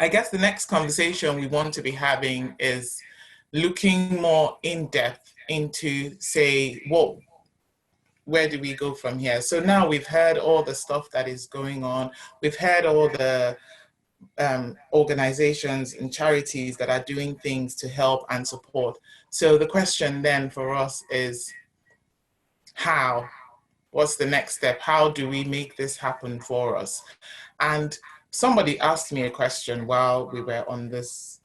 I guess the next conversation we want to be having is looking more in depth into, say, where do we go from here? So now we've heard all the stuff that is going on. We've heard all the organizations and charities that are doing things to help and support. So the question then for us is, how? What's the next step? How do we make this happen for us? And somebody asked me a question while we were on this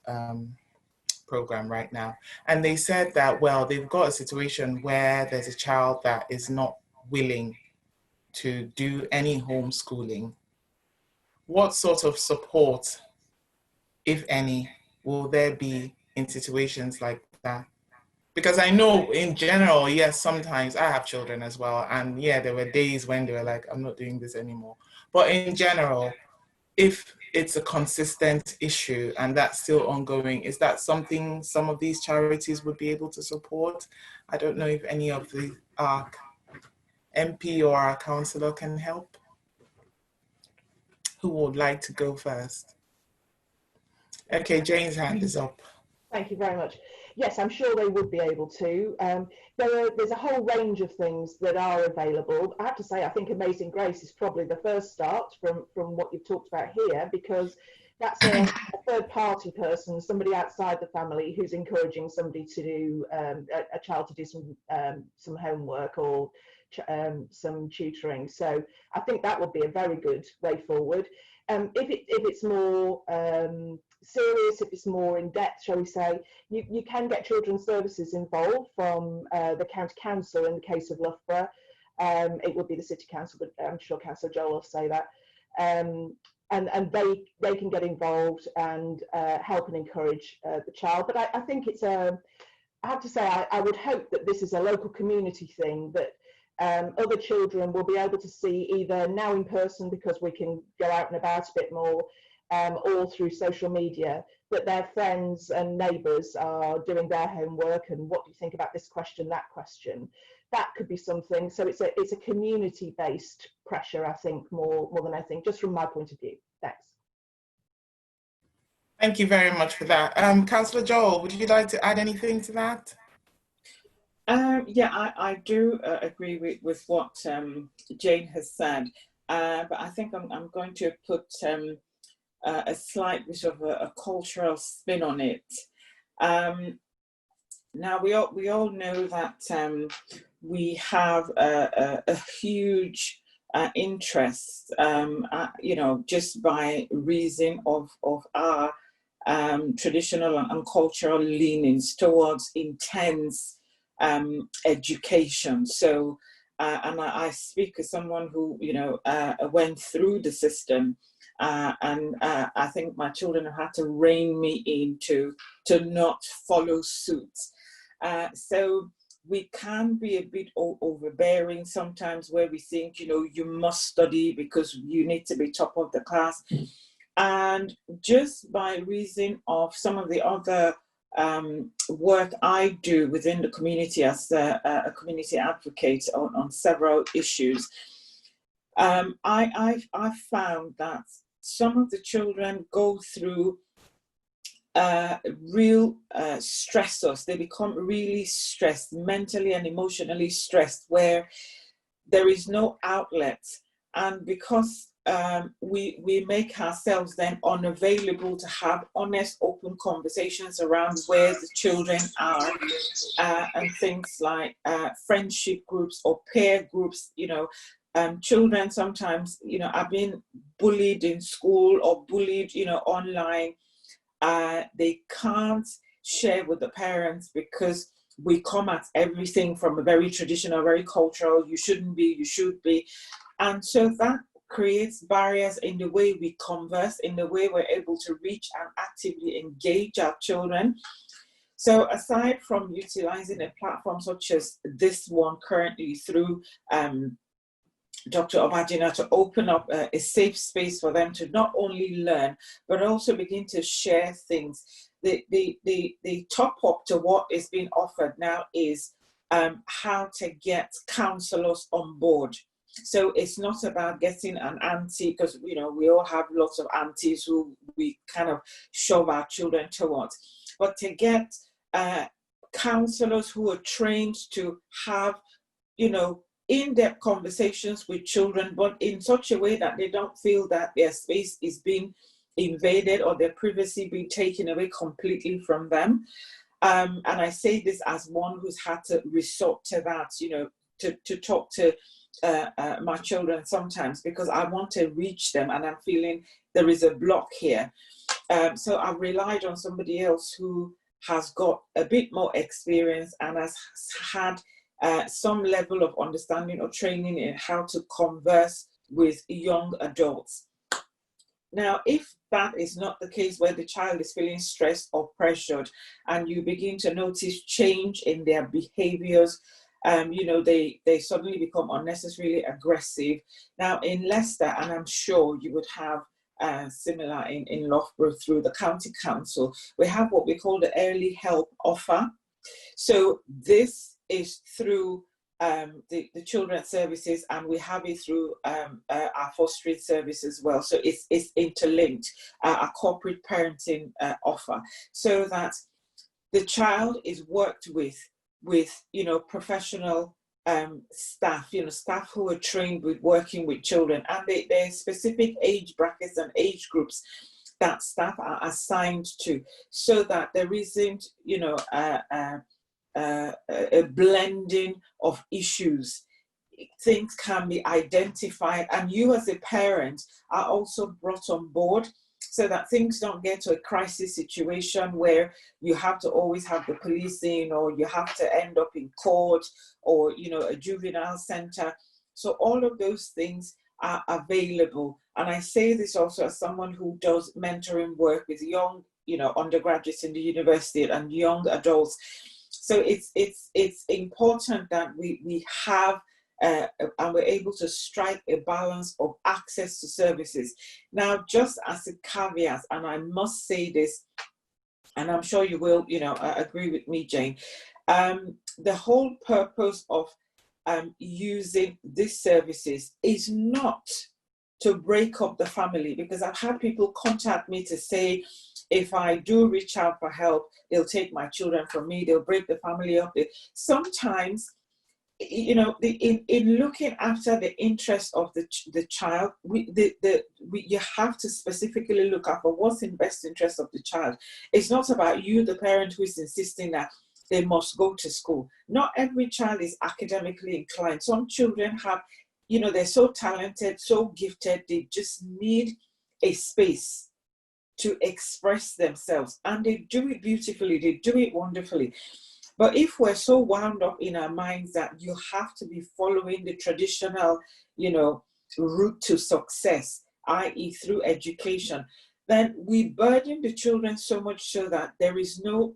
program right now. And they said that, well, they've got a situation where there's a child that is not willing to do any homeschooling. What sort of support, if any, will there be in situations like that? Because I know in general, yes, sometimes I have children as well. And yeah, there were days when they were like, I'm not doing this anymore. But in general, if it's a consistent issue and that's still ongoing, is that something some of these charities would be able to support? I don't know if any of the MP or our councillor can help. Who would like to go first? Okay, Jane's hand is up. Thank you very much. Yes, I'm sure they would be able to. There's a whole range of things that are available. I have to say, I think Amazing Grace is probably the first start from what you've talked about here, because that's a third-party person, somebody outside the family who's encouraging somebody to do, a child to do some homework or some tutoring. So I think that would be a very good way forward. If it's more serious, if it's more in depth, shall we say, you can get children's services involved from the county council in the case of Loughborough. It would be the city council, but I'm sure Councillor Joel will say that. And they can get involved and help and encourage the child. But I think it's I have to say, I would hope that this is a local community thing that other children will be able to see either now in person, because we can go out and about a bit more, or through social media, that their friends and neighbours are doing their homework and what do you think about this question, that question. That could be something. So it's a community-based pressure, I think, more than I think, just from my point of view. Thanks. Thank you very much for that. Councillor Joel, would you like to add anything to that? Yeah, I do agree with what Jane has said, but I think I'm going to put a slight bit of a cultural spin on it. Now we all know that we have a huge interest, you know, just by reason of our traditional and cultural leanings towards intense education. So, and I speak as someone who, you know, went through the system, and I think my children have had to rein me in to not follow suit. So we can be a bit overbearing sometimes, where we think, you know, you must study because you need to be top of the class. And just by reason of some of the other work I do within the community as a community advocate on several issues, I found that some of the children go through real stressors. They become really stressed, mentally and emotionally stressed, where there is no outlet. And because we make ourselves then unavailable to have honest, open conversations around where the children are, and things like friendship groups or peer groups, you know, children sometimes, you know, are being bullied in school or bullied, you know, online. They can't share with the parents because we come at everything from a very traditional, very cultural, you shouldn't be, you should be. And so that creates barriers in the way we converse, in the way we're able to reach and actively engage our children. So aside from utilizing a platform such as this one currently through Dr. Obadina to open up a safe space for them to not only learn, but also begin to share things. The top up to what is being offered now is how to get counselors on board. So it's not about getting an auntie, because, you know, we all have lots of aunties who we kind of shove our children towards, but to get counselors who are trained to have, you know, in-depth conversations with children, but in such a way that they don't feel that their space is being invaded or their privacy being taken away completely from them. And I say this as one who's had to resort to that, you know, to talk to my children sometimes, because I want to reach them and I'm feeling there is a block here. So I've relied on somebody else who has got a bit more experience and has had some level of understanding or training in how to converse with young adults. Now, if that is not the case, where the child is feeling stressed or pressured and you begin to notice change in their behaviors, you know, they suddenly become unnecessarily aggressive. Now, in Leicester, and I'm sure you would have similar in Loughborough through the county council, we have what we call the early help offer. So this is through the children's services, and we have it through our fostering service as well. So it's interlinked, a corporate parenting offer, so that the child is worked with you know, professional staff, you know, staff who are trained with working with children, and there are specific age brackets and age groups that staff are assigned to, so that there isn't, you know, a blending of issues. Things can be identified, and you as a parent are also brought on board, so that things don't get to a crisis situation where you have to always have the police in, or you have to end up in court, or, you know, a juvenile center. So all of those things are available. And I say this also as someone who does mentoring work with young, you know, undergraduates in the university and young adults. So it's important that we have and we're able to strike a balance of access to services. Now, just as a caveat, and I must say this, and I'm sure you will, you know, agree with me, Jane, the whole purpose of using these services is not to break up the family, because I've had people contact me to say, if I do reach out for help, they'll take my children from me, they'll break the family up. Sometimes, you know, in looking after the interest of the child, you have to specifically look out for what's in best interest of the child. It's not about you, the parent, who is insisting that they must go to school. Not every child is academically inclined. Some children have, you know, they're so talented, so gifted, they just need a space to express themselves, and they do it beautifully, they do it wonderfully. But if we're so wound up in our minds that you have to be following the traditional, you know, route to success, i.e. through education, then we burden the children so much so that there is no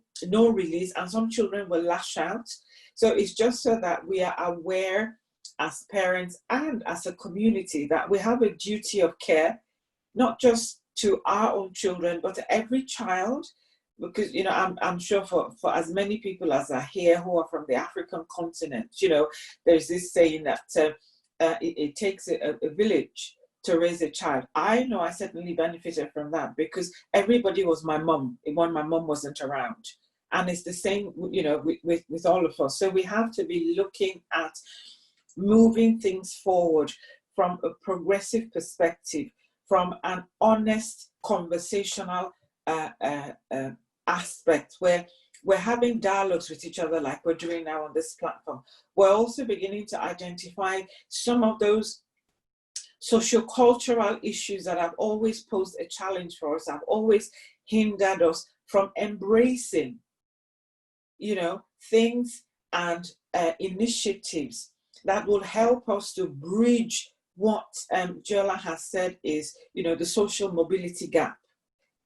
release, and some children will lash out. So it's just so that we are aware as parents and as a community that we have a duty of care, not just to our own children, but to every child. Because, you know, I'm sure for as many people as are here who are from the African continent, you know, there's this saying that it takes a village to raise a child. I know I certainly benefited from that, because everybody was my mum when my mum wasn't around. And it's the same, you know, with all of us. So we have to be looking at moving things forward from a progressive perspective, from an honest conversational aspect, where we're having dialogues with each other like we're doing now on this platform. We're also beginning to identify some of those sociocultural issues that have always posed a challenge for us, have always hindered us from embracing, you know, things and initiatives that will help us to bridge what Joel has said is, you know, the social mobility gap.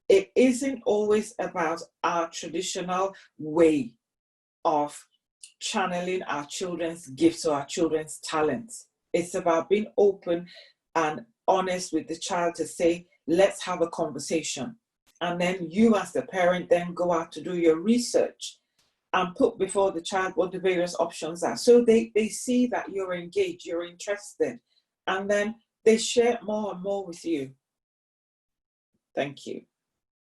It isn't always about our traditional way of channeling our children's gifts or our children's talents. It's about being open and honest with the child to say, let's have a conversation. And then you as the parent then go out to do your research and put before the child what the various options are. So they see that you're engaged, you're interested, and then they share more and more with you. Thank you.